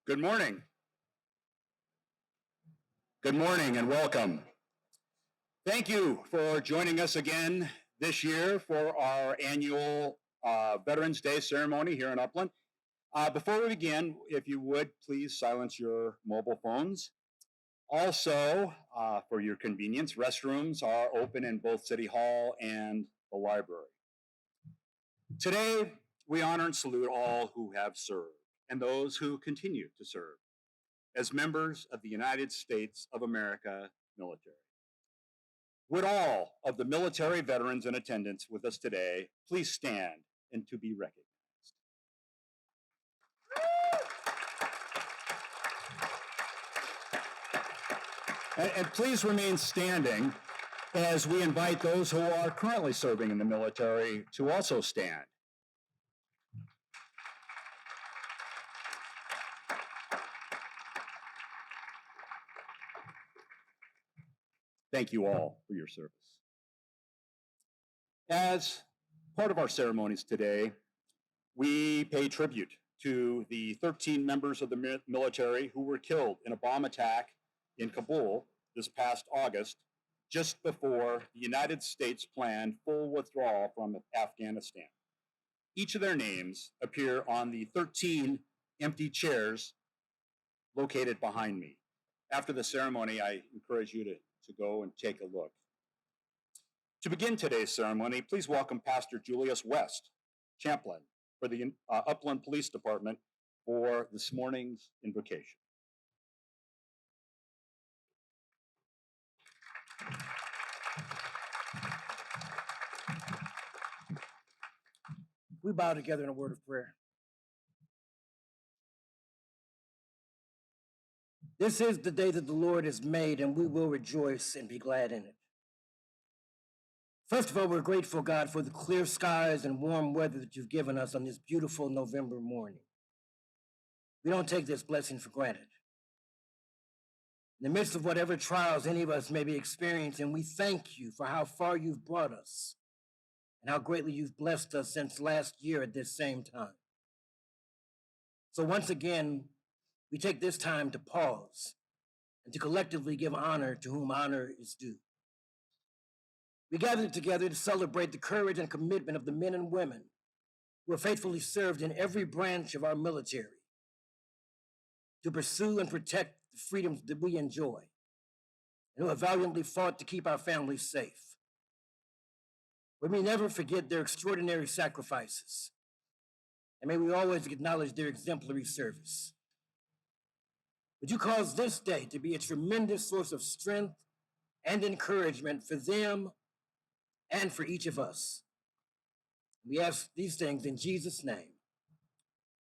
Good morning. Good morning and welcome. Thank you for joining us again this year for our annual Veterans Day ceremony here in Upland. Before we begin, if you would, please silence your mobile phones. Also, for your convenience, restrooms are open in both City Hall and the library. Today, we honor and salute all who have served and those who continue to serve as members of the United States of America military. Would all of the military veterans in attendance with us today please stand and to be recognized. And please remain standing as we invite those who are currently serving in the military to also stand. Thank you all for your service. As part of our ceremonies today, we pay tribute to the 13 members of the military who were killed in a bomb attack in Kabul this past August, just before the United States planned full withdrawal from Afghanistan. Each of their names appear on the 13 empty chairs located behind me. After the ceremony, I encourage you to go and take a look. To begin today's ceremony, please welcome Pastor Julius West, chaplain for the Upland Police Department, for this morning's invocation. We bow together in a word of prayer. This is the day that the Lord has made, and we will rejoice and be glad in it. First of all, we're grateful, God, for the clear skies and warm weather that you've given us on this beautiful November morning. We don't take this blessing for granted. In the midst of whatever trials any of us may be experiencing, we thank you for how far you've brought us and how greatly you've blessed us since last year at this same time. So once again, we take this time to pause and to collectively give honor to whom honor is due. We gather together to celebrate the courage and commitment of the men and women who have faithfully served in every branch of our military to pursue and protect the freedoms that we enjoy, and who have valiantly fought to keep our families safe. We may never forget their extraordinary sacrifices, and may we always acknowledge their exemplary service. Would you cause this day to be a tremendous source of strength and encouragement for them and for each of us? We ask these things in Jesus' name.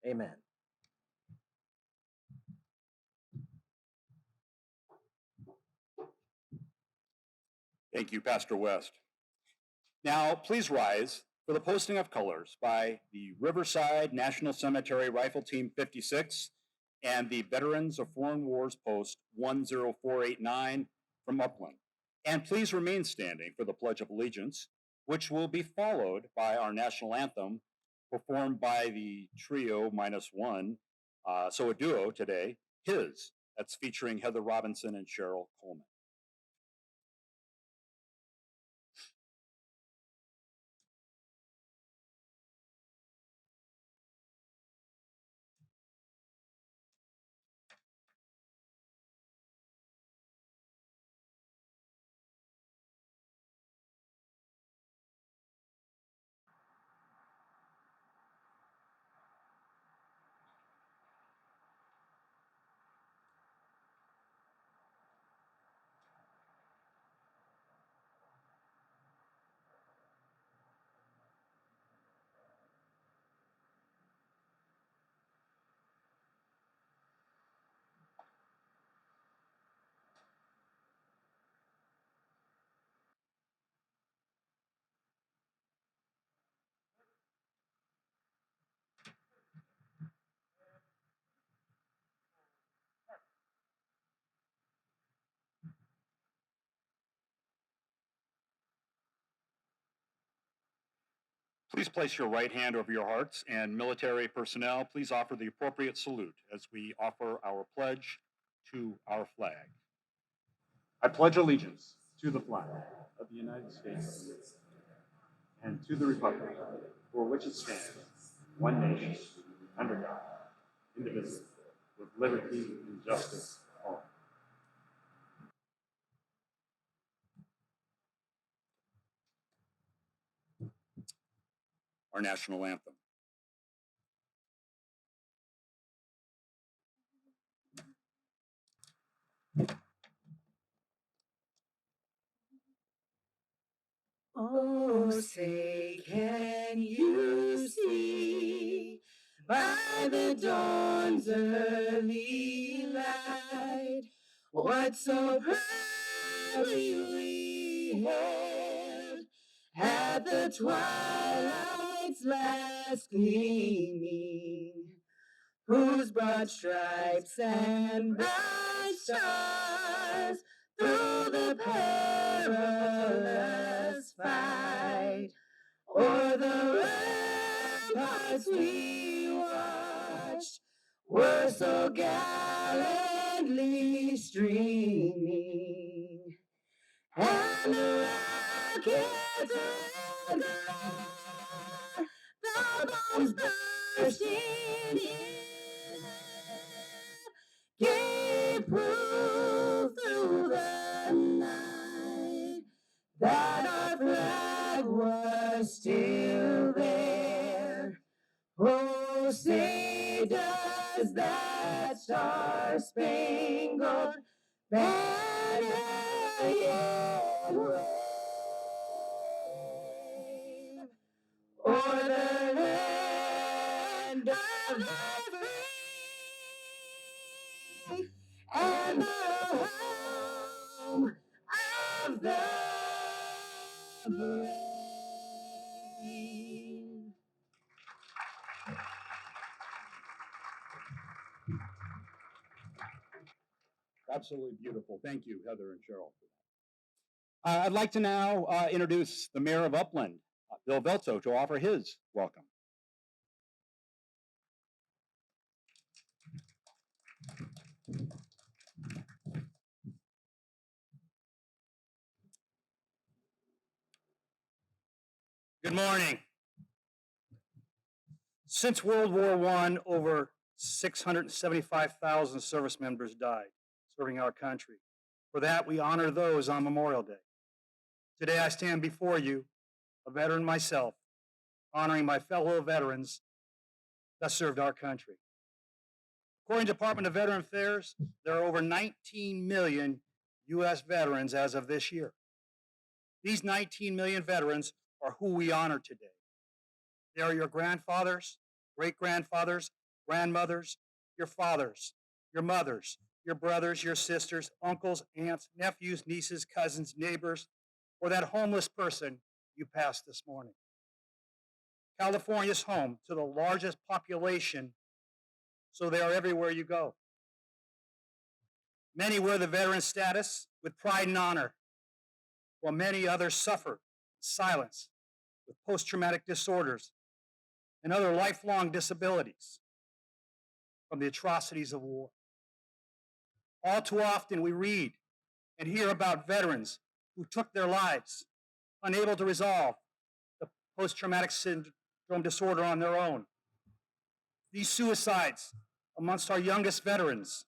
Amen. Thank you, Pastor West. Now, please rise for the posting of colors by the Riverside National Cemetery Rifle Team 56 and the Veterans of Foreign Wars Post 10489 from Upland. And please remain standing for the Pledge of Allegiance, which will be followed by our national anthem performed by the trio -1, so a duo today, His. That's featuring Heather Robinson and Cheryl Coleman. Please place your right hand over your hearts, and military personnel, please offer the appropriate salute as we offer our pledge to our flag. I pledge allegiance to the flag of the United States and to the republic for which it stands, one nation, under God, indivisible, with liberty and justice for all. Our national anthem. Oh, say, can you see by the dawn's early light what so proudly we hailed at the twilight's last gleaming, whose broad stripes and bright stars through the perilous fight o'er the ramparts we watched were so gallantly streaming, and the rockets regular, the bombs bursting in, gave proof through the night that our flag was still there. Oh, say does that star-spangled banner yet wave o'er the land of the free and the home of the brave. Absolutely beautiful. Thank you, Heather and Cheryl. I'd like to now introduce the mayor of Upland, Bill Velto, to offer his welcome. Good morning. Since World War I, over 675,000 service members died serving our country. For that, we honor those on Memorial Day. Today, I stand before you, a veteran myself, honoring my fellow veterans that served our country. According to the Department of Veteran Affairs, there are over 19 million U.S. veterans as of this year. These 19 million veterans are who we honor today. They are your grandfathers, great-grandfathers, grandmothers, your fathers, your mothers, your brothers, your sisters, uncles, aunts, nephews, nieces, cousins, neighbors, or that homeless person you passed this morning. California is home to the largest population, so they are everywhere you go. Many wear the veteran status with pride and honor, while many others suffer in silence with post-traumatic disorders and other lifelong disabilities from the atrocities of war. All too often we read and hear about veterans who took their lives, unable to resolve the post-traumatic syndrome disorder on their own. These suicides amongst our youngest veterans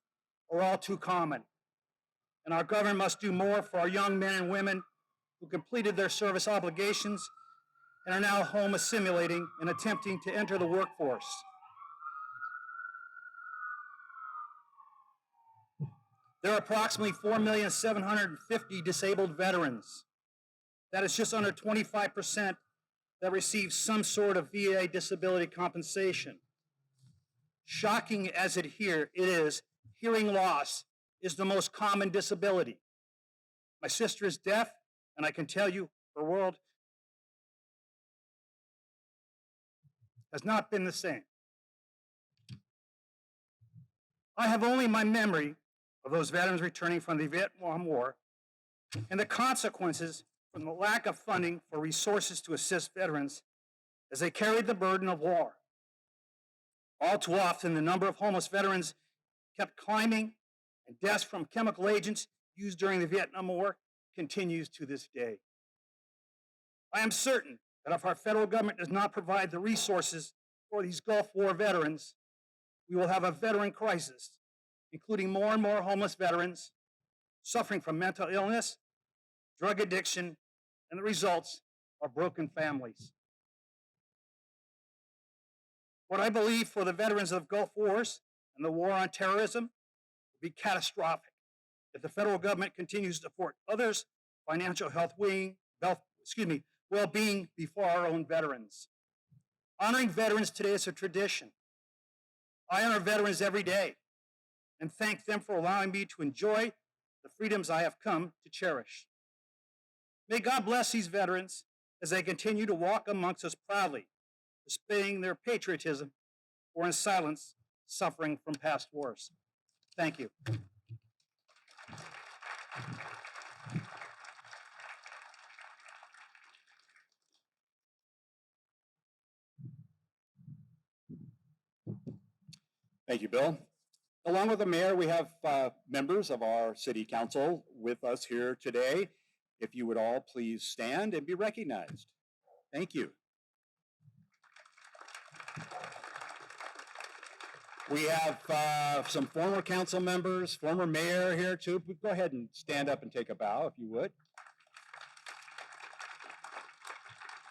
are all too common, and our government must do more for our young men and women who completed their service obligations and are now home assimilating and attempting to enter the workforce. There are approximately 4,750,000 disabled veterans. That is just under 25% that receive some sort of VA disability compensation. Shocking as it is, hearing loss is the most common disability. My sister is deaf, and I can tell you her world has not been the same. I have only my memory of those veterans returning from the Vietnam War and the consequences from the lack of funding for resources to assist veterans as they carried the burden of war. All too often, the number of homeless veterans kept climbing, and deaths from chemical agents used during the Vietnam War continues to this day. I am certain that if our federal government does not provide the resources for these Gulf War veterans, we will have a veteran crisis, including more and more homeless veterans suffering from mental illness, drug addiction, and the results are broken families. What I believe for the veterans of Gulf Wars and the war on terrorism will be catastrophic if the federal government continues to support others' financial well-being before our own veterans. Honoring veterans today is a tradition. I honor veterans every day and thank them for allowing me to enjoy the freedoms I have come to cherish. May God bless these veterans as they continue to walk amongst us proudly, displaying their patriotism or in silence suffering from past wars. Thank you. Thank you, Bill. Along with the mayor, we have members of our city council with us here today. If you would all please stand and be recognized. Thank you. We have some former council members, former mayor here too. Go ahead and stand up and take a bow if you would.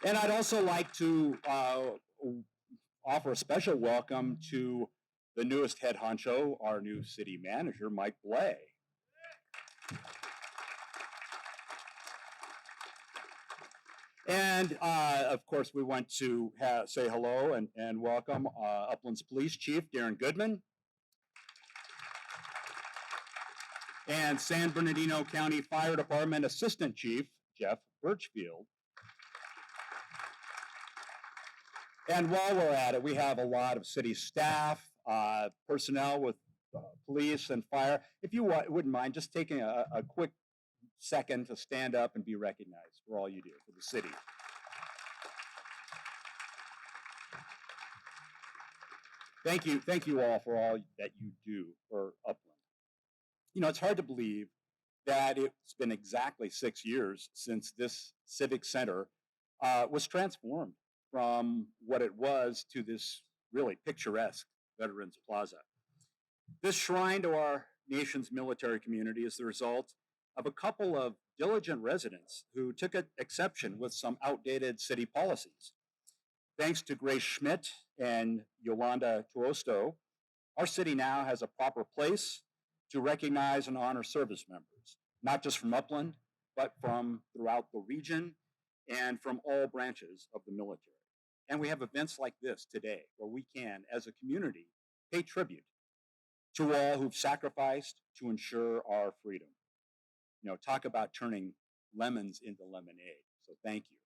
And I'd also like to offer a special welcome to the newest head honcho, our new city manager, Mike Blay. And of course, we want to say hello and welcome Upland's Police Chief, Darren Goodman, and San Bernardino County Fire Department Assistant Chief, Jeff Birchfield. And while we're at it, we have a lot of city staff, personnel with police and fire. If you wouldn't mind just taking a quick second to stand up and be recognized for all you do for the city. Thank you all for all that you do for Upland. You know, it's hard to believe that it's been exactly 6 years since this civic center was transformed from what it was to this really picturesque Veterans Plaza. This shrine to our nation's military community is the result of a couple of diligent residents who took exception with some outdated city policies. Thanks to Grace Schmidt and Yolanda Tuosto, our city now has a proper place to recognize and honor service members, not just from Upland, but from throughout the region and from all branches of the military. And we have events like this today where we can, as a community, pay tribute to all who've sacrificed to ensure our freedom. You know, talk about turning lemons into lemonade. So thank you.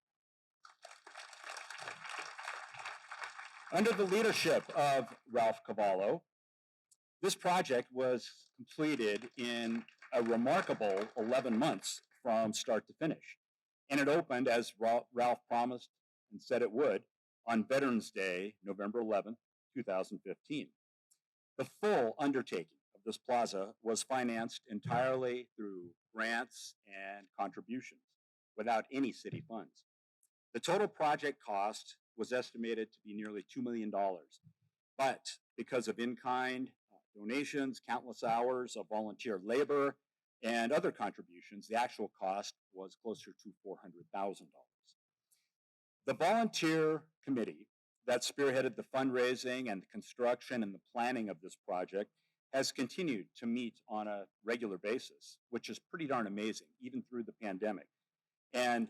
Under the leadership of Ralph Cavallo, this project was completed in a remarkable 11 months from start to finish. And it opened, as Ralph promised and said it would, on Veterans Day, November 11th, 2015. The full undertaking of this plaza was financed entirely through grants and contributions without any city funds. The total project cost was estimated to be nearly $2 million, but because of in-kind donations, countless hours of volunteer labor, and other contributions, the actual cost was closer to $400,000. The volunteer committee that spearheaded the fundraising and the construction and the planning of this project has continued to meet on a regular basis, which is pretty darn amazing, even through the pandemic. And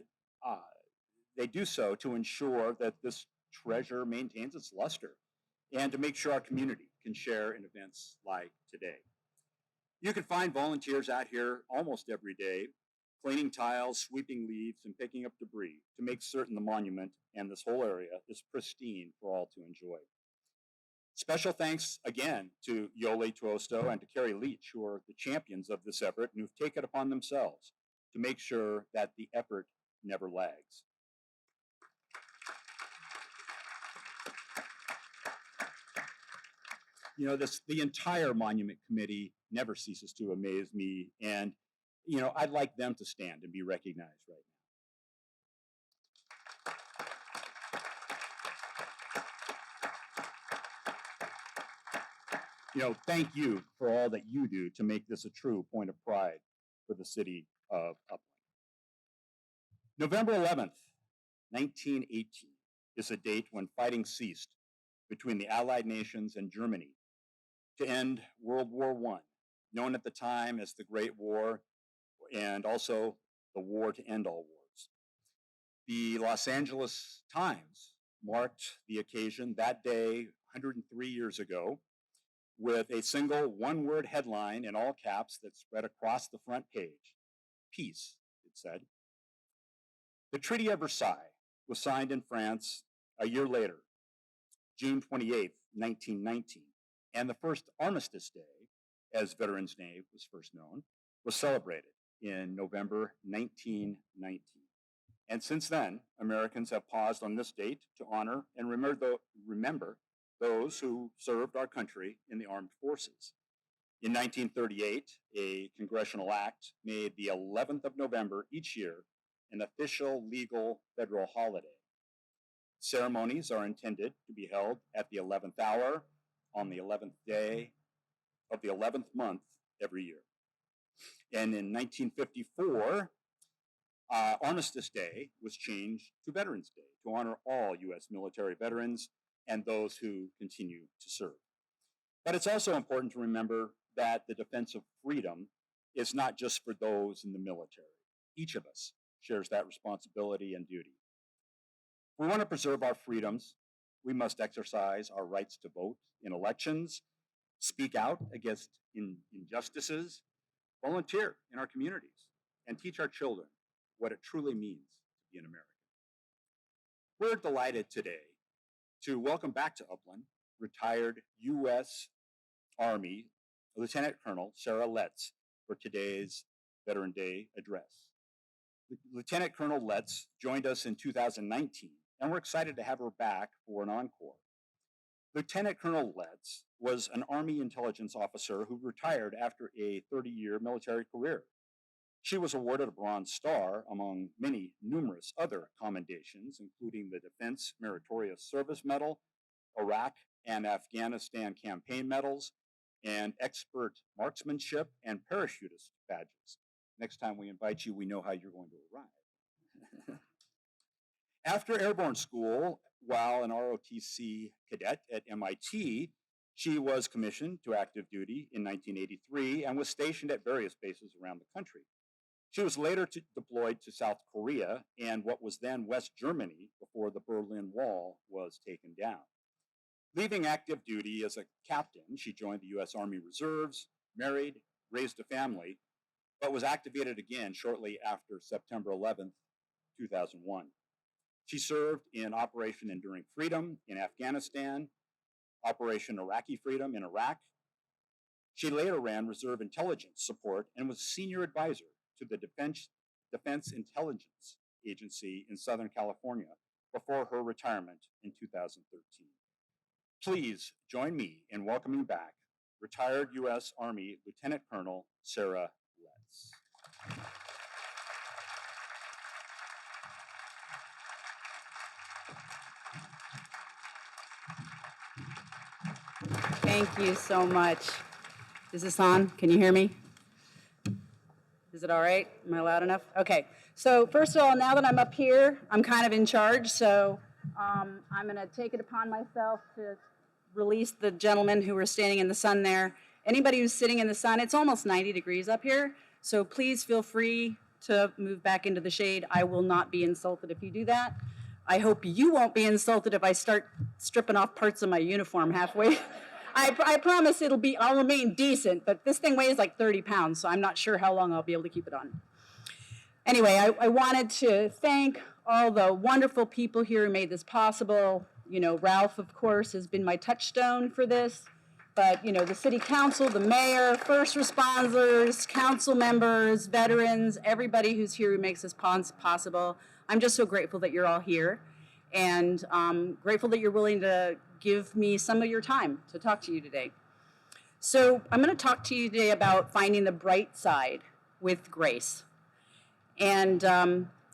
they do so to ensure that this treasure maintains its luster and to make sure our community can share in events like today. You can find volunteers out here almost every day, cleaning tiles, sweeping leaves, and picking up debris to make certain the monument and this whole area is pristine for all to enjoy. Special thanks again to Yoli Tuosto and to Carrie Leach, who are the champions of this effort and who've taken it upon themselves to make sure that the effort never lags. You know, the entire Monument Committee never ceases to amaze me. And, you know, I'd like them to stand and be recognized right now. You know, thank you for all that you do to make this a true point of pride for the city of Upland. November 11th, 1918 is a date when fighting ceased between the Allied nations and Germany to end World War I, known at the time as the Great War, and also the war to end all wars. The Los Angeles Times marked the occasion that day 103 years ago with a single one-word headline in all caps that spread across the front page. Peace, it said. The Treaty of Versailles was signed in France a year later, June 28, 1919, and the first Armistice Day, as Veterans Day was first known, was celebrated in November 1919. And since then, Americans have paused on this date to honor and remember those who served our country in the armed forces. In 1938, a congressional act made the 11th of November each year an official legal federal holiday. Ceremonies are intended to be held at the 11th hour on the 11th day of the 11th month every year. And in 1954, Armistice Day was changed to Veterans Day to honor all U.S. military veterans and those who continue to serve. But it's also important to remember that the defense of freedom is not just for those in the military. Each of us shares that responsibility and duty. If we want to preserve our freedoms, we must exercise our rights to vote in elections, speak out against injustices, volunteer in our communities, and teach our children what it truly means to be an American. We're delighted today to welcome back to Upland retired U.S. Army Lieutenant Colonel Sarah Letts for today's Veteran Day address. Lieutenant Colonel Letts joined us in 2019, and we're excited to have her back for an encore. Lieutenant Colonel Letts was an Army intelligence officer who retired after a 30-year military career. She was awarded a Bronze Star among many numerous other commendations, including the Defense Meritorious Service Medal, Iraq and Afghanistan Campaign Medals, and Expert Marksmanship and Parachutist badges. Next time we invite you, we know how you're going to arrive. After airborne school, while an ROTC cadet at MIT, she was commissioned to active duty in 1983 and was stationed at various bases around the country. She was later deployed to South Korea and what was then West Germany before the Berlin Wall was taken down. Leaving active duty as a captain, she joined the U.S. Army Reserves, married, raised a family, but was activated again shortly after September 11th, 2001. She served in Operation Enduring Freedom in Afghanistan, Operation Iraqi Freedom in Iraq. She later ran Reserve Intelligence Support and was senior advisor to the Defense Intelligence Agency in Southern California before her retirement in 2013. Please join me in welcoming back retired U.S. Army Lieutenant Colonel Sarah Letts. Thank you so much. Is this on? Can you hear me? Is it all right? Am I loud enough? Okay. So first of all, now that I'm up here, I'm kind of in charge. So I'm going to take it upon myself to release the gentlemen who were standing in the sun there. Anybody who's sitting in the sun, it's almost 90 degrees up here. So please feel free to move back into the shade. I will not be insulted if you do that. I hope you won't be insulted if I start stripping off parts of my uniform halfway. I promise I'll remain decent, but this thing weighs like 30 pounds, so I'm not sure how long I'll be able to keep it on. Anyway, I wanted to thank all the wonderful people here who made this possible. You know, Ralph, of course, has been my touchstone for this, but, you know, the city council, the mayor, first responders, council members, veterans, everybody who's here who makes this possible. I'm just so grateful that you're all here, and grateful that you're willing to give me some of your time to talk to you today. So I'm going to talk to you today about finding the bright side with grace. And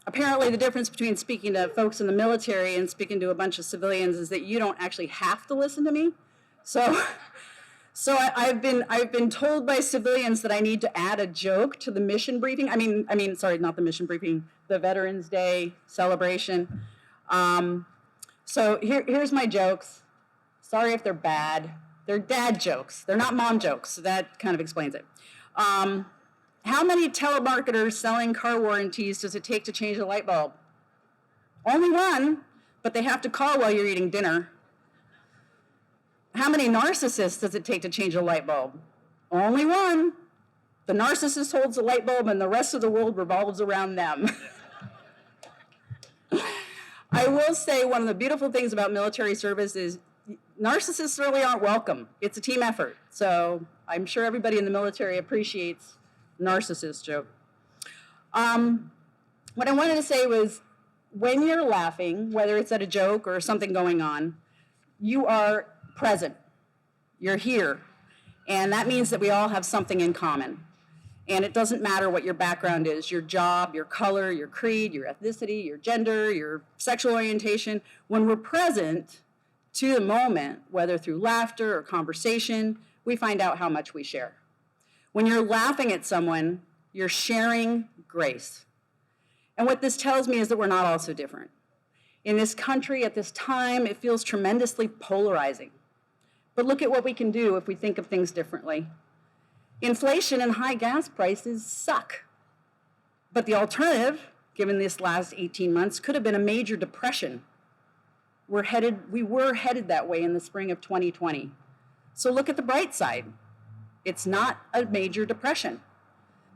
apparently the difference between speaking to folks in the military and speaking to a bunch of civilians is that you don't actually have to listen to me. So I've been told by civilians that I need to add a joke to the mission briefing. Sorry, not the mission briefing, the Veterans Day celebration. So here's my jokes. Sorry if they're bad. They're dad jokes. They're not mom jokes. So that kind of explains it. How many telemarketers selling car warranties does it take to change a light bulb? Only one, but they have to call while you're eating dinner. How many narcissists does it take to change a light bulb? Only one. The narcissist holds the light bulb and the rest of the world revolves around them. I will say one of the beautiful things about military service is narcissists really aren't welcome. It's a team effort. So I'm sure everybody in the military appreciates narcissist joke. What I wanted to say was when you're laughing, whether it's at a joke or something going on, you are present. You're here. And that means that we all have something in common. And it doesn't matter what your background is, your job, your color, your creed, your ethnicity, your gender, your sexual orientation. When we're present to the moment, whether through laughter or conversation, we find out how much we share. When you're laughing at someone, you're sharing grace. And what this tells me is that we're not all so different. In this country, at this time, it feels tremendously polarizing. But look at what we can do if we think of things differently. Inflation and high gas prices suck. But the alternative, given this last 18 months, could have been a major depression. We were headed that way in the spring of 2020. So look at the bright side. It's not a major depression.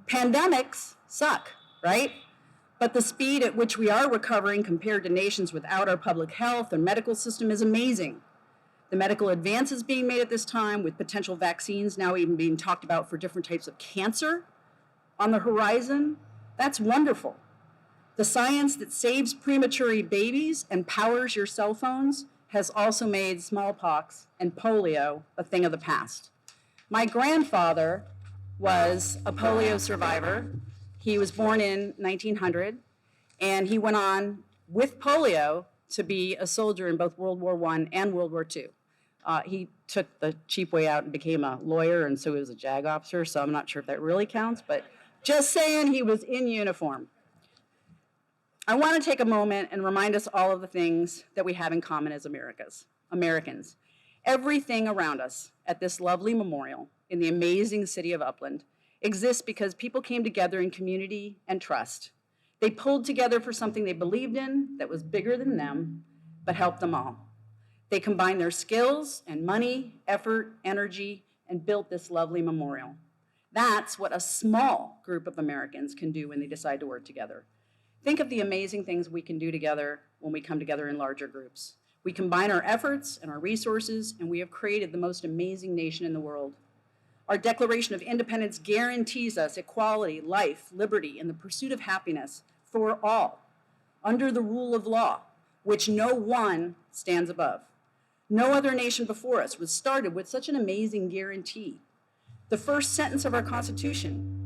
Pandemics suck, right? But the speed at which we are recovering compared to nations without our public health and medical system is amazing. The medical advances being made at this time, with potential vaccines now even being talked about for different types of cancer on the horizon, that's wonderful. The science that saves premature babies and powers your cell phones has also made smallpox and polio a thing of the past. My grandfather was a polio survivor. He was born in 1900, and he went on with polio to be a soldier in both World War I and World War II. He took the cheap way out and became a lawyer, and so he was a JAG officer, so I'm not sure if that really counts, but just saying he was in uniform. I want to take a moment and remind us all of the things that we have in common as Americans. Everything around us at this lovely memorial in the amazing city of Upland exists because people came together in community and trust. They pulled together for something they believed in that was bigger than them, but helped them all. They combined their skills and money, effort, energy, and built this lovely memorial. That's what a small group of Americans can do when they decide to work together. Think of the amazing things we can do together when we come together in larger groups. We combine our efforts and our resources, and we have created the most amazing nation in the world. Our Declaration of Independence guarantees us equality, life, liberty, and the pursuit of happiness for all, under the rule of law, which no one stands above. No other nation before us was started with such an amazing guarantee. The first sentence of our Constitution,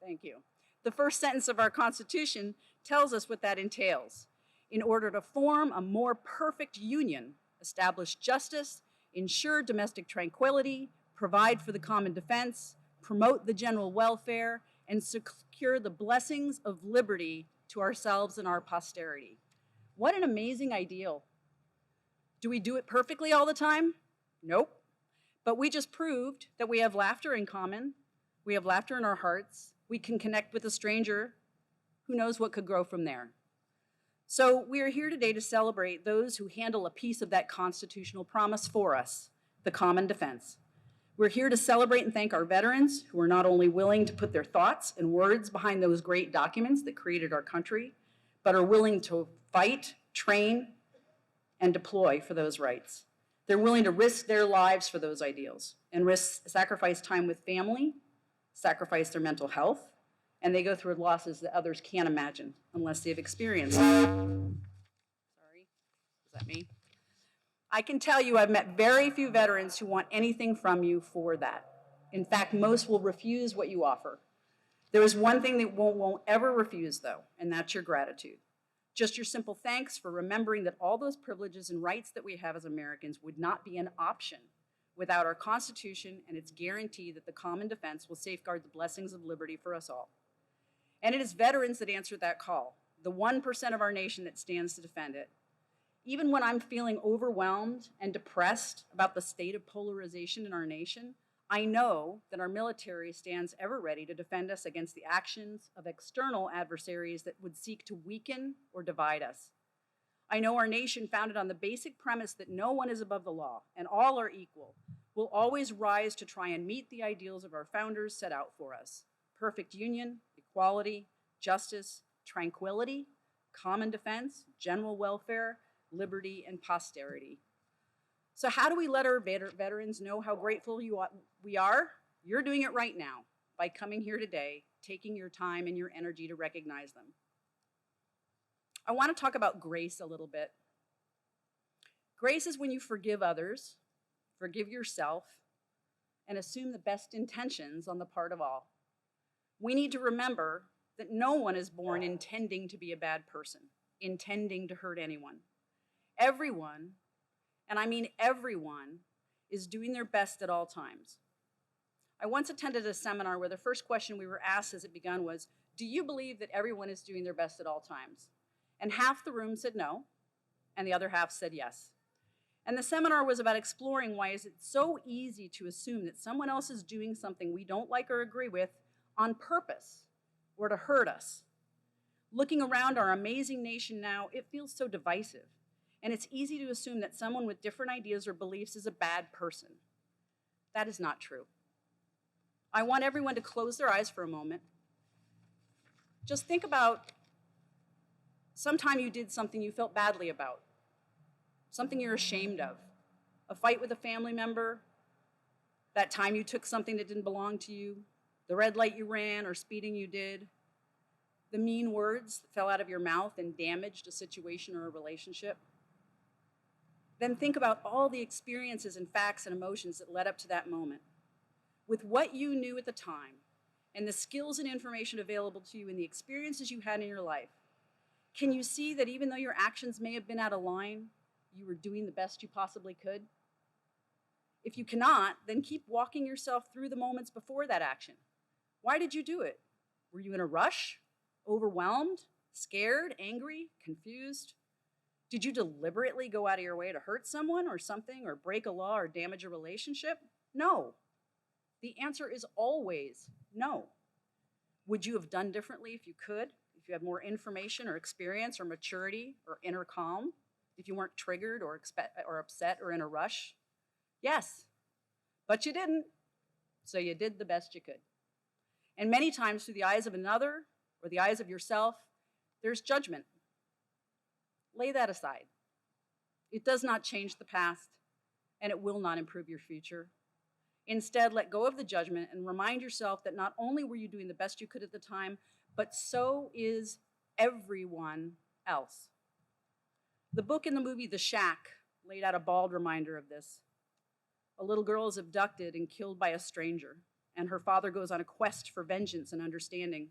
thank you. The first sentence of our Constitution tells us what that entails. In order to form a more perfect union, establish justice, ensure domestic tranquility, provide for the common defense, promote the general welfare, and secure the blessings of liberty to ourselves and our posterity. What an amazing ideal. Do we do it perfectly all the time? Nope. But we just proved that we have laughter in common. We have laughter in our hearts. We can connect with a stranger. Who knows what could grow from there? So we are here today to celebrate those who handle a piece of that constitutional promise for us, the common defense. We're here to celebrate and thank our veterans who are not only willing to put their thoughts and words behind those great documents that created our country, but are willing to fight, train, and deploy for those rights. They're willing to risk their lives for those ideals and sacrifice time with family, sacrifice their mental health, and they go through losses that others can't imagine unless they've experienced. Sorry, is that me? I can tell you I've met very few veterans who want anything from you for that. In fact, most will refuse what you offer. There is one thing that won't ever refuse, though, and that's your gratitude. Just your simple thanks for remembering that all those privileges and rights that we have as Americans would not be an option without our Constitution and its guarantee that the common defense will safeguard the blessings of liberty for us all. And it is veterans that answered that call, the 1% of our nation that stands to defend it. Even when I'm feeling overwhelmed and depressed about the state of polarization in our nation, I know that our military stands ever ready to defend us against the actions of external adversaries that would seek to weaken or divide us. I know our nation, founded on the basic premise that no one is above the law and all are equal, will always rise to try and meet the ideals of our founders set out for us: perfect union, equality, justice, tranquility, common defense, general welfare, liberty, and posterity. So how do we let our veterans know how grateful we are? You're doing it right now by coming here today, taking your time and your energy to recognize them. I want to talk about grace a little bit. Grace is when you forgive others, forgive yourself, and assume the best intentions on the part of all. We need to remember that no one is born intending to be a bad person, intending to hurt anyone. Everyone, and I mean everyone, is doing their best at all times. I once attended a seminar where the first question we were asked as it began was, do you believe that everyone is doing their best at all times? And half the room said no, and the other half said yes. And the seminar was about exploring why is it so easy to assume that someone else is doing something we don't like or agree with on purpose or to hurt us. Looking around our amazing nation now, it feels so divisive. And it's easy to assume that someone with different ideas or beliefs is a bad person. That is not true. I want everyone to close their eyes for a moment. Just think about sometime you did something you felt badly about, something you're ashamed of, a fight with a family member, that time you took something that didn't belong to you, the red light you ran or speeding you did, the mean words that fell out of your mouth and damaged a situation or a relationship. Then think about all the experiences and facts and emotions that led up to that moment. With what you knew at the time and the skills and information available to you and the experiences you had in your life, can you see that even though your actions may have been out of line, you were doing the best you possibly could? If you cannot, then keep walking yourself through the moments before that action. Why did you do it? Were you in a rush? Overwhelmed? Scared? Angry? Confused? Did you deliberately go out of your way to hurt someone or something or break a law or damage a relationship? No. The answer is always no. Would you have done differently if you could? If you had more information or experience or maturity or inner calm? If you weren't triggered or upset or in a rush? Yes, but you didn't, so you did the best you could. And many times through the eyes of another or the eyes of yourself, there's judgment. Lay that aside. It does not change the past, and it will not improve your future. Instead, let go of the judgment and remind yourself that not only were you doing the best you could at the time, but so is everyone else. The book and the movie The Shack laid out a bald reminder of this. A little girl is abducted and killed by a stranger, and her father goes on a quest for vengeance and understanding.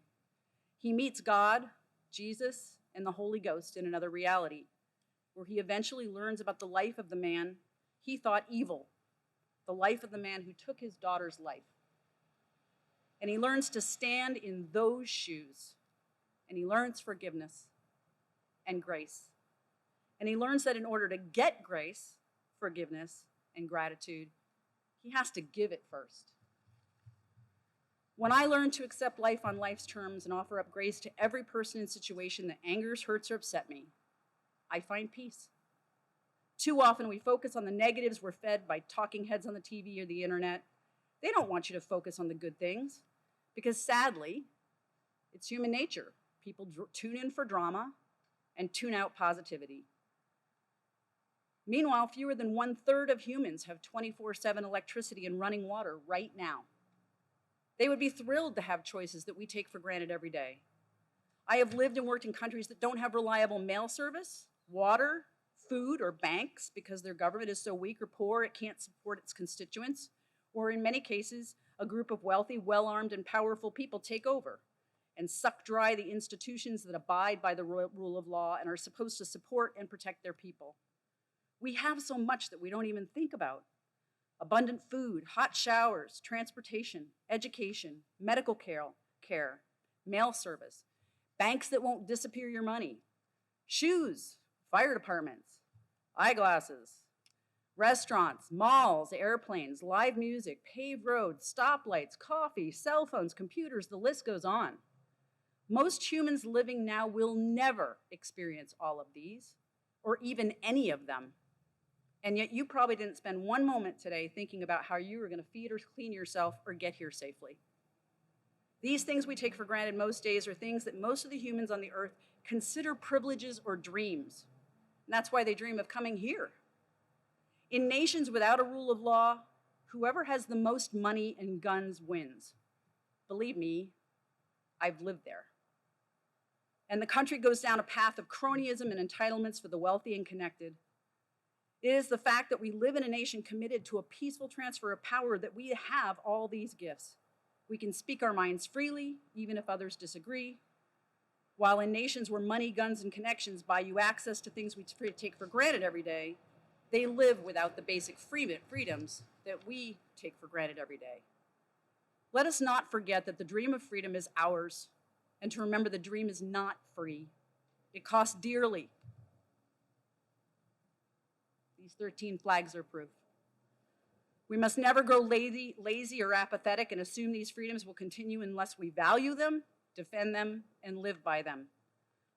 He meets God, Jesus, and the Holy Ghost in another reality, where he eventually learns about the life of the man he thought evil, the life of the man who took his daughter's life. And he learns to stand in those shoes, and he learns forgiveness and grace. And he learns that in order to get grace, forgiveness, and gratitude, he has to give it first. When I learned to accept life on life's terms and offer up grace to every person and situation that angers, hurts, or upset me, I find peace. Too often we focus on the negatives we're fed by talking heads on the TV or the internet. They don't want you to focus on the good things because sadly, it's human nature. People tune in for drama and tune out positivity. Meanwhile, fewer than 1/3 of humans have 24/7 electricity and running water right now. They would be thrilled to have choices that we take for granted every day. I have lived and worked in countries that don't have reliable mail service, water, food or banks because their government is so weak or poor it can't support its constituents, or in many cases, a group of wealthy, well-armed, and powerful people take over and suck dry the institutions that abide by the rule of law and are supposed to support and protect their people. We have so much that we don't even think about. Abundant food, hot showers, transportation, education, medical care, mail service, banks that won't disappear your money, shoes, fire departments, eyeglasses, restaurants, malls, airplanes, live music, paved roads, stoplights, coffee, cell phones, computers, the list goes on. Most humans living now will never experience all of these, or even any of them. And yet you probably didn't spend one moment today thinking about how you were going to feed or clean yourself or get here safely. These things we take for granted most days are things that most of the humans on the earth consider privileges or dreams. And that's why they dream of coming here. In nations without a rule of law, whoever has the most money and guns wins. Believe me, I've lived there. And the country goes down a path of cronyism and entitlements for the wealthy and connected. It is the fact that we live in a nation committed to a peaceful transfer of power that we have all these gifts. We can speak our minds freely, even if others disagree. While in nations where money, guns, and connections buy you access to things we take for granted every day, they live without the basic freedoms that we take for granted every day. Let us not forget that the dream of freedom is ours, and to remember the dream is not free. It costs dearly. These 13 flags are proof. We must never grow lazy or apathetic and assume these freedoms will continue unless we value them, defend them, and live by them.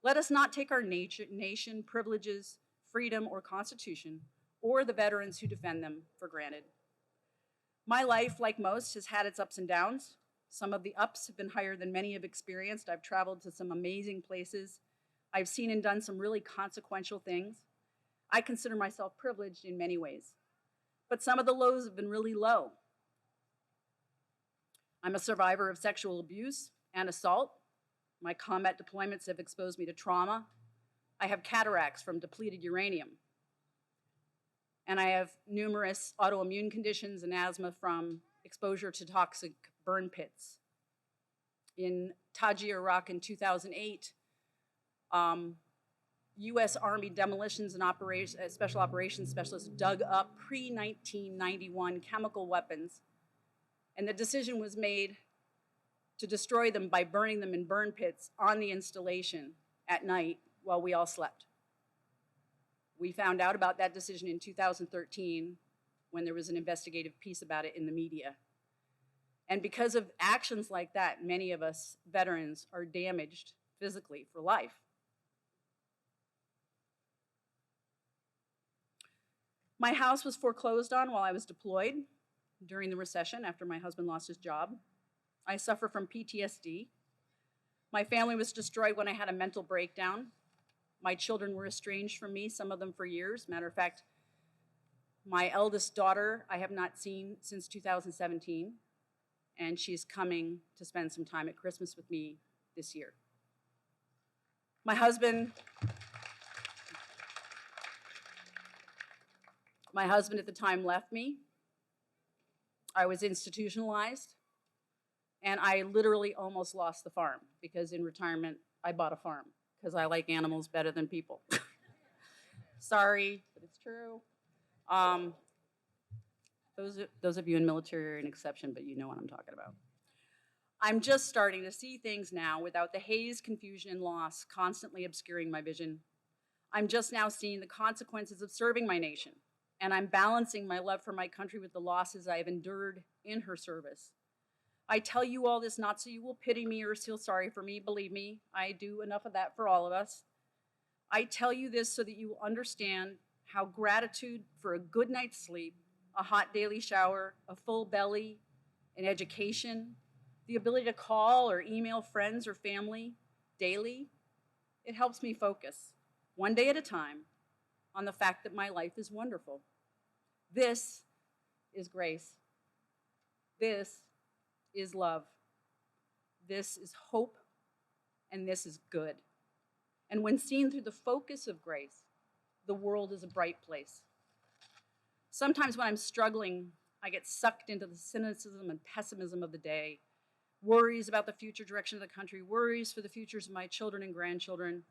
Let us not take our nation, privileges, freedom, or constitution, or the veterans who defend them for granted. My life, like most, has had its ups and downs. Some of the ups have been higher than many have experienced. I've traveled to some amazing places. I've seen and done some really consequential things. I consider myself privileged in many ways, but some of the lows have been really low. I'm a survivor of sexual abuse and assault. My combat deployments have exposed me to trauma. I have cataracts from depleted uranium. And I have numerous autoimmune conditions and asthma from exposure to toxic burn pits. In Taji, Iraq in 2008, U.S. Army demolitions and special operations specialists dug up pre-1991 chemical weapons, and the decision was made to destroy them by burning them in burn pits on the installation at night while we all slept. We found out about that decision in 2013 when there was an investigative piece about it in the media. And because of actions like that, many of us veterans are damaged physically for life. My house was foreclosed on while I was deployed during the recession after my husband lost his job. I suffer from PTSD. My family was destroyed when I had a mental breakdown. My children were estranged from me, some of them for years. Matter of fact, my eldest daughter I have not seen since 2017, and she's coming to spend some time at Christmas with me this year. My husband at the time left me. I was institutionalized, and I literally almost lost the farm because in retirement, I bought a farm because I like animals better than people. Sorry, but it's true. Those of you in military are an exception, but you know what I'm talking about. I'm just starting to see things now without the haze, confusion, and loss constantly obscuring my vision. I'm just now seeing the consequences of serving my nation, and I'm balancing my love for my country with the losses I have endured in her service. I tell you all this not so you will pity me or feel sorry for me. Believe me, I do enough of that for all of us. I tell you this so that you will understand how gratitude for a good night's sleep, a hot daily shower, a full belly, an education, the ability to call or email friends or family daily, it helps me focus, one day at a time, on the fact that my life is wonderful. This is grace. This is love. This is hope, and this is good. And when seen through the focus of grace, the world is a bright place. Sometimes when I'm struggling, I get sucked into the cynicism and pessimism of the day, worries about the future direction of the country, worries for the futures of my children and grandchildren.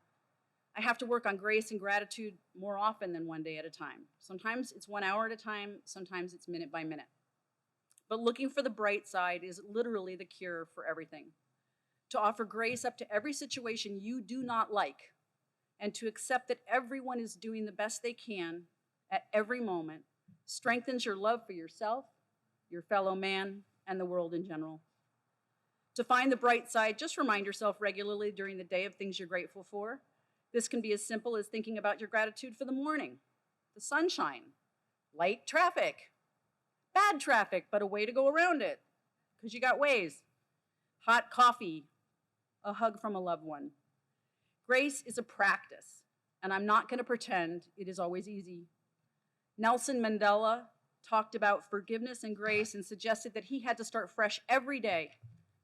I have to work on grace and gratitude more often than one day at a time. Sometimes it's 1 hour at a time, sometimes it's minute by minute. But looking for the bright side is literally the cure for everything. To offer grace up to every situation you do not like, and to accept that everyone is doing the best they can at every moment strengthens your love for yourself, your fellow man, and the world in general. To find the bright side, just remind yourself regularly during the day of things you're grateful for. This can be as simple as thinking about your gratitude for the morning, the sunshine, light traffic, bad traffic, but a way to go around it, because you got ways, hot coffee, a hug from a loved one. Grace is a practice, and I'm not going to pretend it is always easy. Nelson Mandela talked about forgiveness and grace and suggested that he had to start fresh every day,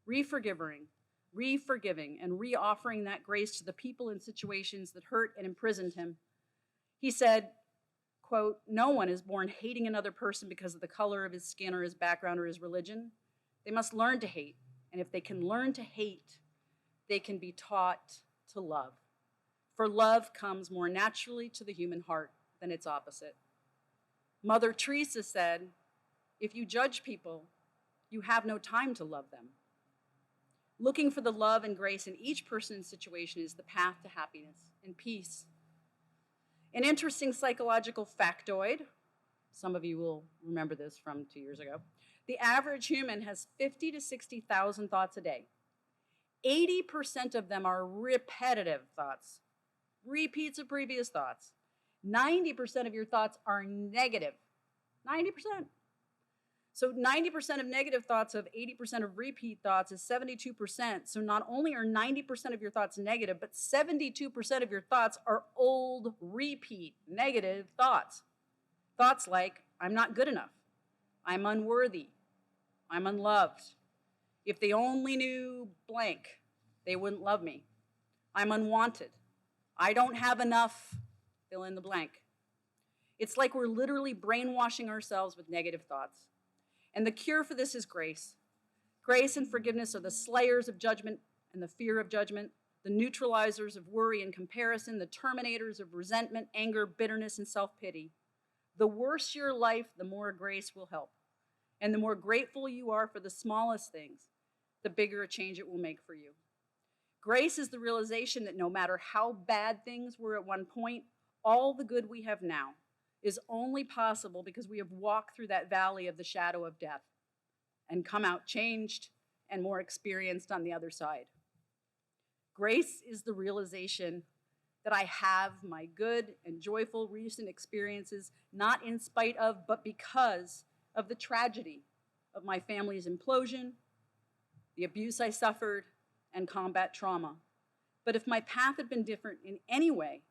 re-forgiving, and re-offering that grace to the people and situations that hurt and imprisoned him. He said, quote, "No one is born hating another person because of the color of his skin or his background or his religion. They must learn to hate, and if they can learn to hate, they can be taught to love. For love comes more naturally to the human heart than its opposite." Mother Teresa said, "If you judge people, you have no time to love them." Looking for the love and grace in each person's situation is the path to happiness and peace. An interesting psychological factoid, some of you will remember this from 2 years ago. The average human has 50 to 60,000 thoughts a day. 80% of them are repetitive thoughts, repeats of previous thoughts. 90% of your thoughts are negative. 90%. So 90% of negative thoughts of 80% of repeat thoughts is 72%. So not only are 90% of your thoughts negative, but 72% of your thoughts are old, repeat, negative thoughts. Thoughts like, I'm not good enough. I'm unworthy. I'm unloved. If they only knew blank, they wouldn't love me. I'm unwanted. I don't have enough, fill in the blank. It's like we're literally brainwashing ourselves with negative thoughts. And the cure for this is grace. Grace and forgiveness are the slayers of judgment and the fear of judgment, the neutralizers of worry and comparison, the terminators of resentment, anger, bitterness, and self-pity. The worse your life, the more grace will help. And the more grateful you are for the smallest things, the bigger a change it will make for you. Grace is the realization that no matter how bad things were at one point, all the good we have now is only possible because we have walked through that valley of the shadow of death and come out changed and more experienced on the other side. Grace is the realization that I have my good and joyful recent experiences, not in spite of, but because of the tragedy of my family's implosion, the abuse I suffered, and combat trauma. But if my path had been different in any way,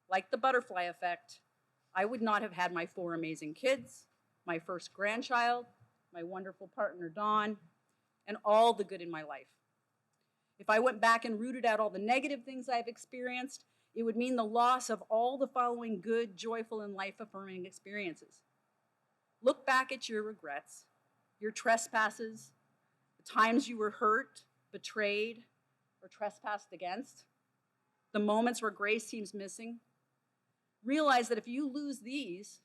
like the butterfly effect, I would not have had my 4 amazing kids, my first grandchild, my wonderful partner, Dawn, and all the good in my life. If I went back and rooted out all the negative things I've experienced, it would mean the loss of all the following good, joyful, and life-affirming experiences. Look back at your regrets, your trespasses, the times you were hurt, betrayed, or trespassed against, the moments where grace seems missing. Realize that if you lose these,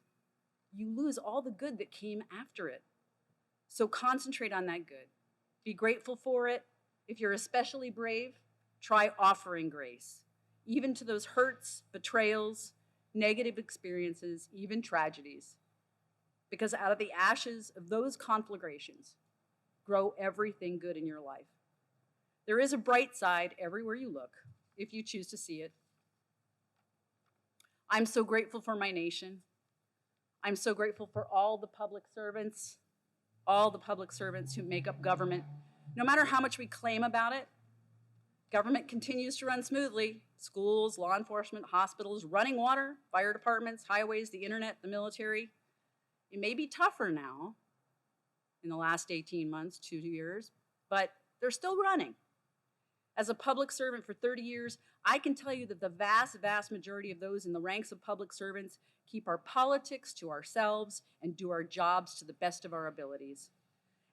you lose all the good that came after it. So concentrate on that good. Be grateful for it. If you're especially brave, try offering grace, even to those hurts, betrayals, negative experiences, even tragedies. Because out of the ashes of those conflagrations, grow everything good in your life. There is a bright side everywhere you look, if you choose to see it. I'm so grateful for my nation. I'm so grateful for all the public servants who make up government. No matter how much we claim about it, government continues to run smoothly. Schools, law enforcement, hospitals, running water, fire departments, highways, the internet, the military. It may be tougher now in the last 18 months, 2 years, but they're still running. As a public servant for 30 years, I can tell you that the vast, vast majority of those in the ranks of public servants keep our politics to ourselves and do our jobs to the best of our abilities.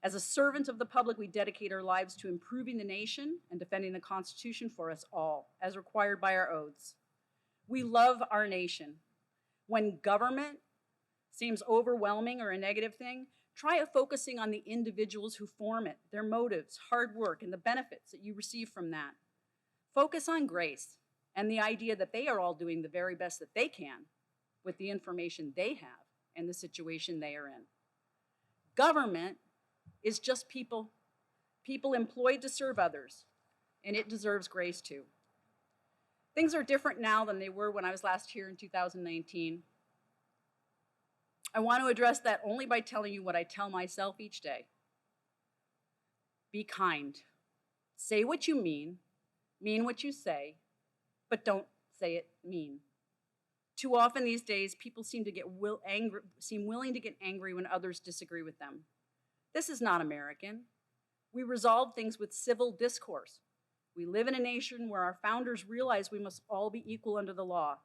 As a servant of the public, we dedicate our lives to improving the nation and defending the Constitution for us all, as required by our oaths. We love our nation. When government seems overwhelming or a negative thing, try focusing on the individuals who form it, their motives, hard work, and the benefits that you receive from that. Focus on grace and the idea that they are all doing the very best that they can with the information they have and the situation they are in. Government is just people employed to serve others, and it deserves grace too. Things are different now than they were when I was last here in 2019. I want to address that only by telling you what I tell myself each day. Be kind. Say what you mean what you say, but don't say it mean. Too often these days, people seem willing to get angry when others disagree with them. This is not American. We resolve things with civil discourse. We live in a nation where our founders realized we must all be equal under the law.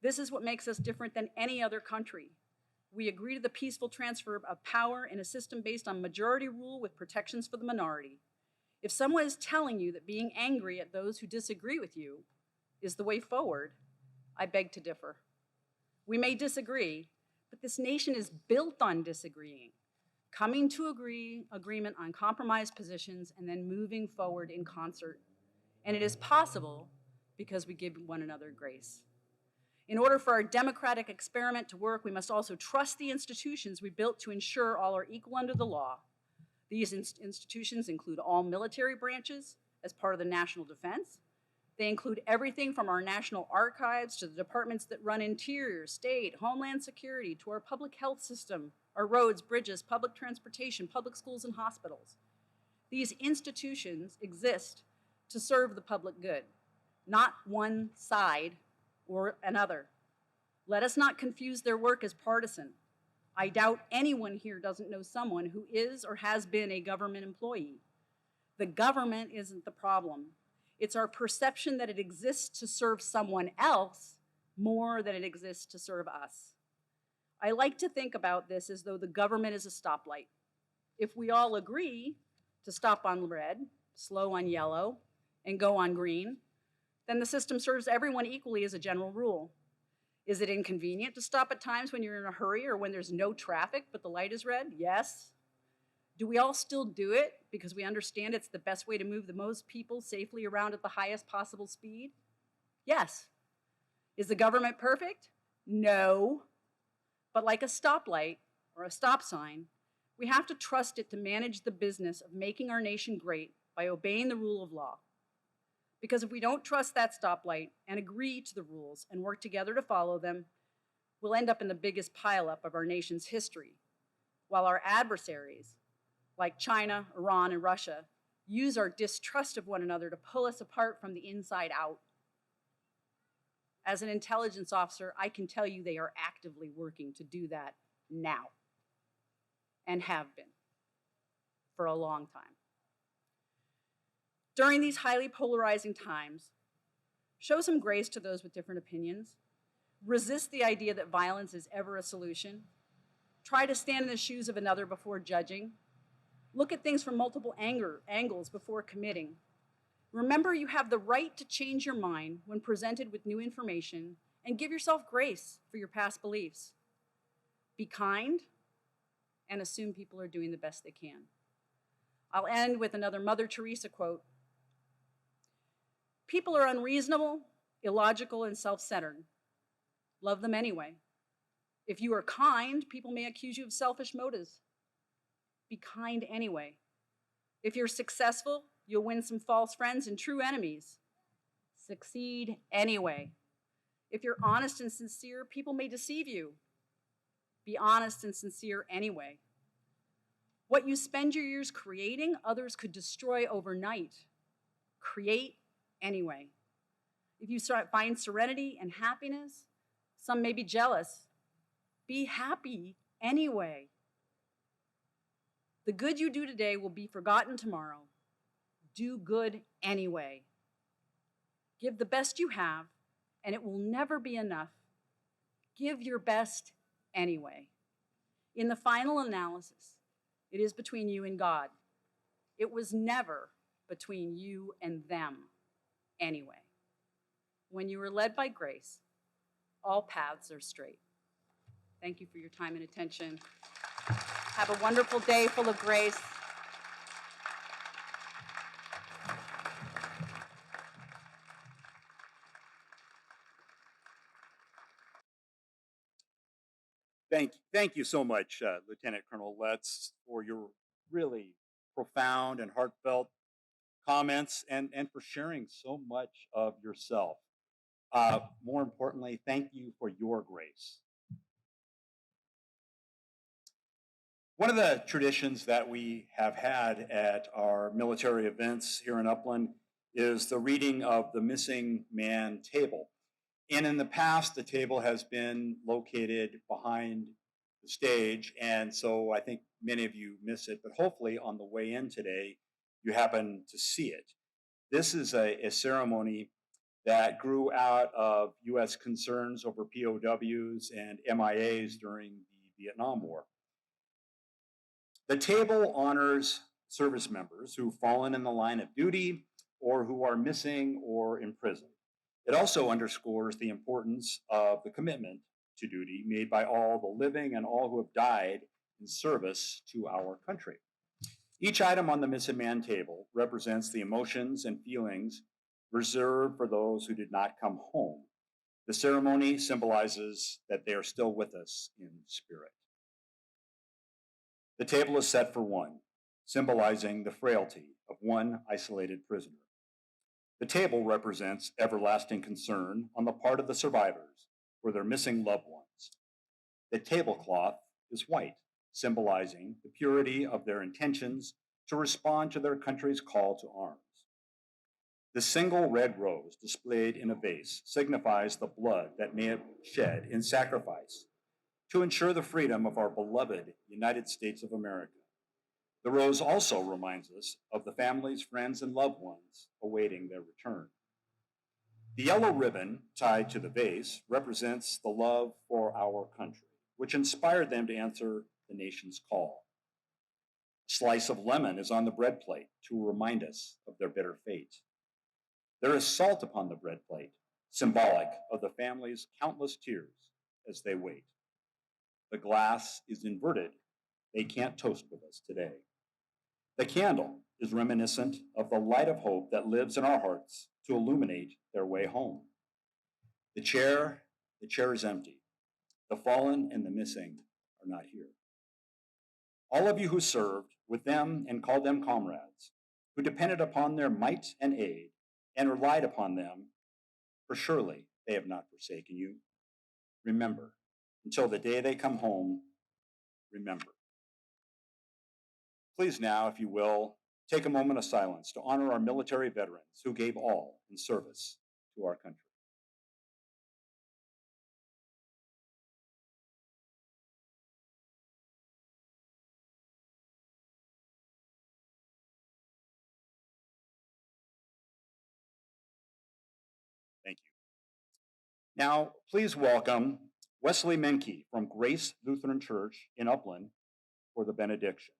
This is what makes us different than any other country. We agree to the peaceful transfer of power in a system based on majority rule with protections for the minority. If someone is telling you that being angry at those who disagree with you is the way forward, I beg to differ. We may disagree, but this nation is built on disagreeing, coming to agreement on compromised positions, and then moving forward in concert. And it is possible because we give one another grace. In order for our democratic experiment to work, we must also trust the institutions we built to ensure all are equal under the law. These institutions include all military branches as part of the national defense. They include everything from our national archives to the departments that run interior, state, homeland security, to our public health system, our roads, bridges, public transportation, public schools, and hospitals. These institutions exist to serve the public good, not one side or another. Let us not confuse their work as partisan. I doubt anyone here doesn't know someone who is or has been a government employee. The government isn't the problem. It's our perception that it exists to serve someone else more than it exists to serve us. I like to think about this as though the government is a stoplight. If we all agree to stop on red, slow on yellow, and go on green, then the system serves everyone equally as a general rule. Is it inconvenient to stop at times when you're in a hurry or when there's no traffic but the light is red? Yes. Do we all still do it because we understand it's the best way to move the most people safely around at the highest possible speed? Yes. Is the government perfect? No. But like a stoplight or a stop sign, we have to trust it to manage the business of making our nation great by obeying the rule of law. Because if we don't trust that stoplight and agree to the rules and work together to follow them, we'll end up in the biggest pileup of our nation's history, while our adversaries, like China, Iran, and Russia, use our distrust of one another to pull us apart from the inside out. As an intelligence officer, I can tell you they are actively working to do that now, and have been for a long time. During these highly polarizing times, show some grace to those with different opinions. Resist the idea that violence is ever a solution. Try to stand in the shoes of another before judging. Look at things from multiple angles before committing. Remember, you have the right to change your mind when presented with new information, and give yourself grace for your past beliefs. Be kind and assume people are doing the best they can. I'll end with another Mother Teresa quote. People are unreasonable, illogical, and self-centered. Love them anyway. If you are kind, people may accuse you of selfish motives. Be kind anyway. If you're successful, you'll win some false friends and true enemies. Succeed anyway. If you're honest and sincere, people may deceive you. Be honest and sincere anyway. What you spend your years creating, others could destroy overnight. Create anyway. If you find serenity and happiness, some may be jealous. Be happy anyway. The good you do today will be forgotten tomorrow. Do good anyway. Give the best you have, and it will never be enough. Give your best anyway. In the final analysis, it is between you and God. It was never between you and them anyway. When you are led by grace, all paths are straight. Thank you for your time and attention. Have a wonderful day full of grace. Thank you so much, Lieutenant Colonel Letts, for your really profound and heartfelt comments and for sharing so much of yourself. More importantly, thank you for your grace. One of the traditions that we have had at our military events here in Upland is the reading of the Missing Man table. And in the past, the table has been located behind the stage, and so I think many of you miss it, but hopefully on the way in today, you happen to see it. This is a ceremony that grew out of U.S. concerns over POWs and MIAs during the Vietnam War. The table honors service members who've fallen in the line of duty or who are missing or imprisoned. It also underscores the importance of the commitment to duty made by all the living and all who have died in service to our country. Each item on the Missing Man table represents the emotions and feelings reserved for those who did not come home. The ceremony symbolizes that they are still with us in spirit. The table is set for one, symbolizing the frailty of one isolated prisoner. The table represents everlasting concern on the part of the survivors for their missing loved ones. The tablecloth is white, symbolizing the purity of their intentions to respond to their country's call to arms. The single red rose displayed in a vase signifies the blood that may have shed in sacrifice to ensure the freedom of our beloved United States of America. The rose also reminds us of the families, friends, and loved ones awaiting their return. The yellow ribbon tied to the vase represents the love for our country, which inspired them to answer the nation's call. A slice of lemon is on the bread plate to remind us of their bitter fate. There is salt upon the bread plate, symbolic of the family's countless tears as they wait. The glass is inverted. They can't toast with us today. The candle is reminiscent of the light of hope that lives in our hearts to illuminate their way home. The chair is empty. The fallen and the missing are not here. All of you who served with them and called them comrades, who depended upon their might and aid and relied upon them, for surely they have not forsaken you. Remember, until the day they come home, remember. Please now, if you will, take a moment of silence to honor our military veterans who gave all in service to our country. Thank you. Now, please welcome Wesley Menke from Grace Lutheran Church in Upland for the benediction.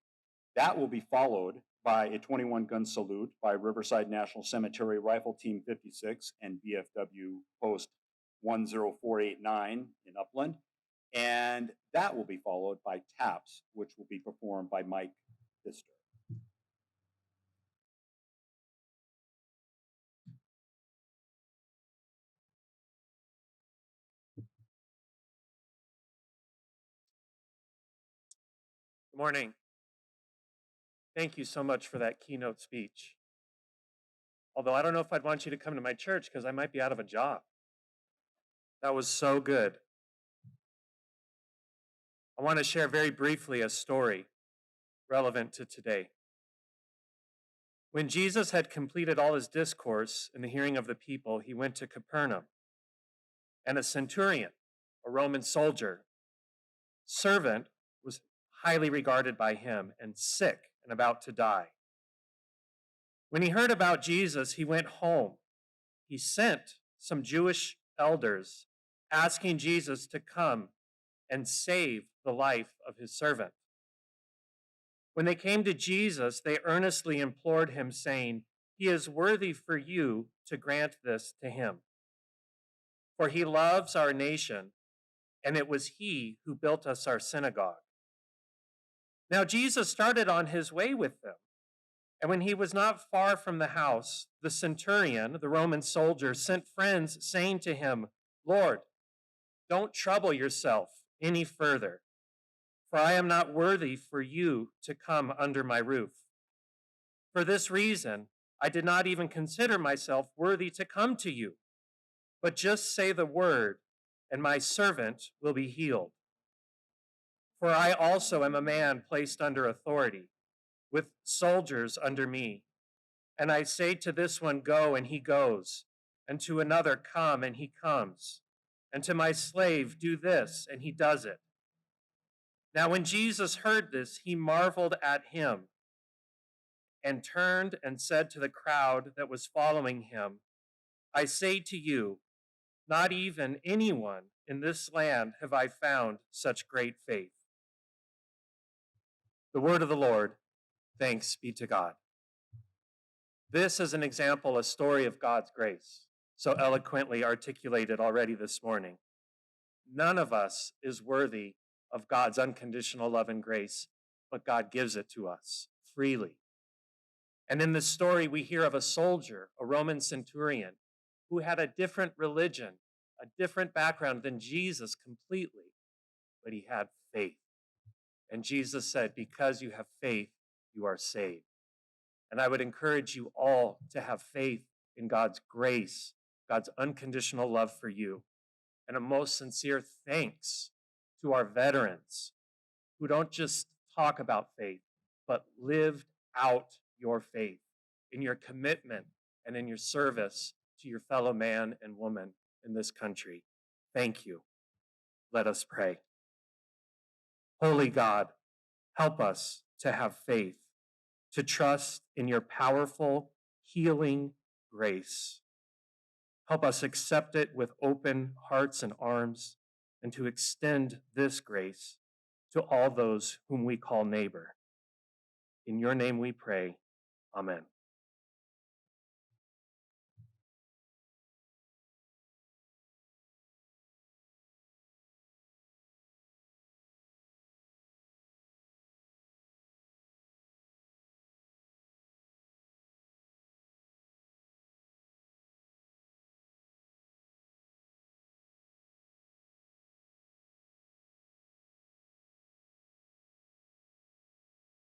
That will be followed by a 21-gun salute by Riverside National Cemetery Rifle Team 56 and BFW Post 10489 in Upland. And that will be followed by taps, which will be performed by Mike Pfister. Good morning. Thank you so much for that keynote speech. Although I don't know if I'd want you to come to my church because I might be out of a job. That was so good. I want to share very briefly a story relevant to today. When Jesus had completed all his discourse in the hearing of the people, he went to Capernaum. And a centurion, a Roman soldier, servant, was highly regarded by him and sick and about to die. When he heard about Jesus, he went home. he sent some Jewish elders asking Jesus to come and save the life of his servant. When they came to Jesus, they earnestly implored him, saying, "He is worthy for you to grant this to him. For he loves our nation, and it was he who built us our synagogue." Now Jesus started on his way with them. And when he was not far from the house, the centurion, the Roman soldier, sent friends saying to him, "Lord, don't trouble yourself any further, for I am not worthy for you to come under my roof. For this reason, I did not even consider myself worthy to come to you, but just say the word, and my servant will be healed. For I also am a man placed under authority, with soldiers under me. And I say to this one, go, and he goes, and to another, come, and he comes, and to my slave, do this, and he does it." Now when Jesus heard this, he marveled at him, and turned and said to the crowd that was following him, "I say to you, not even anyone in this land have I found such great faith." The word of the Lord. Thanks be to God. This is an example, a story of God's grace, so eloquently articulated already this morning. None of us is worthy of God's unconditional love and grace, but God gives it to us freely. And in this story, we hear of a soldier, a Roman centurion, who had a different religion, a different background than Jesus completely, but he had faith. And Jesus said, "Because you have faith, you are saved." And I would encourage you all to have faith in God's grace, God's unconditional love for you, and a most sincere thanks to our veterans who don't just talk about faith, but lived out your faith in your commitment and in your service to your fellow man and woman in this country. Thank you. Let us pray. Holy God, help us to have faith, to trust in your powerful, healing grace. Help us accept it with open hearts and arms, and to extend this grace to all those whom we call neighbor. In your name we pray. Amen.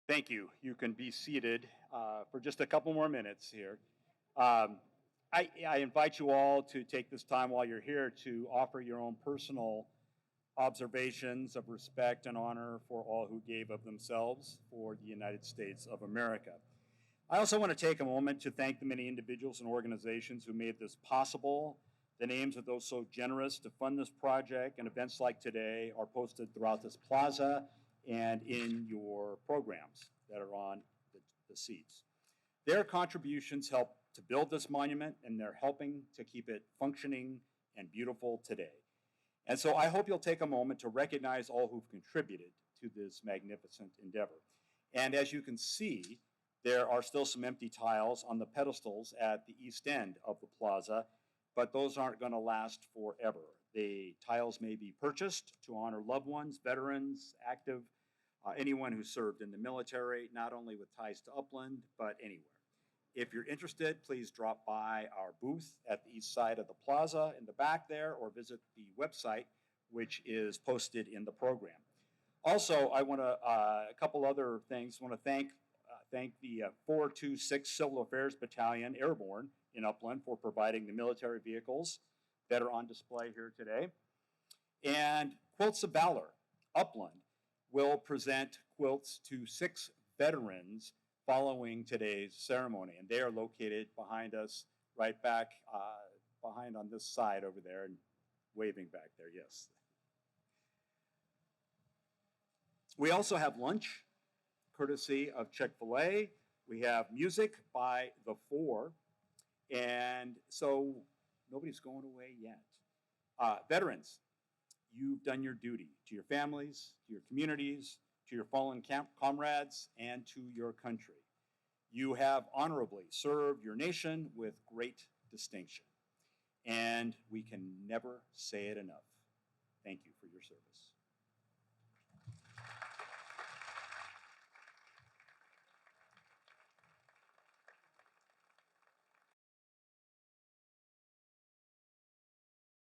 Thank you. You can be seated for just a couple more minutes here. I invite you all to take this time while you're here to offer your own personal observations of respect and honor for all who gave of themselves for the United States of America. I also want to take a moment to thank the many individuals and organizations who made this possible. The names of those so generous to fund this project and events like today are posted throughout this plaza and in your programs that are on the seats. Their contributions help to build this monument, and they're helping to keep it functioning and beautiful today. And so I hope you'll take a moment to recognize all who've contributed to this magnificent endeavor. And as you can see, there are still some empty tiles on the pedestals at the east end of the plaza, but those aren't going to last forever. The tiles may be purchased to honor loved ones, veterans, active, anyone who served in the military, not only with ties to Upland, but anywhere. If you're interested, please drop by our booth at the east side of the plaza in the back there, or visit the website, which is posted in the program. Also, I want to, a couple other things. I want to thank the 426 Civil Affairs Battalion Airborne in Upland for providing the military vehicles that are on display here today. And Quilts of Valor, Upland, will present quilts to 6 veterans following today's ceremony. And they are located behind us, right back behind on this side over there, and waving back there, yes. We also have lunch, courtesy of Chick-fil-A. We have music by The Four. And so nobody's going away yet. Veterans, you've done your duty to your families, to your communities, to your fallen comrades, and to your country. You have honorably served your nation with great distinction, and we can never say it enough. Thank you for your service.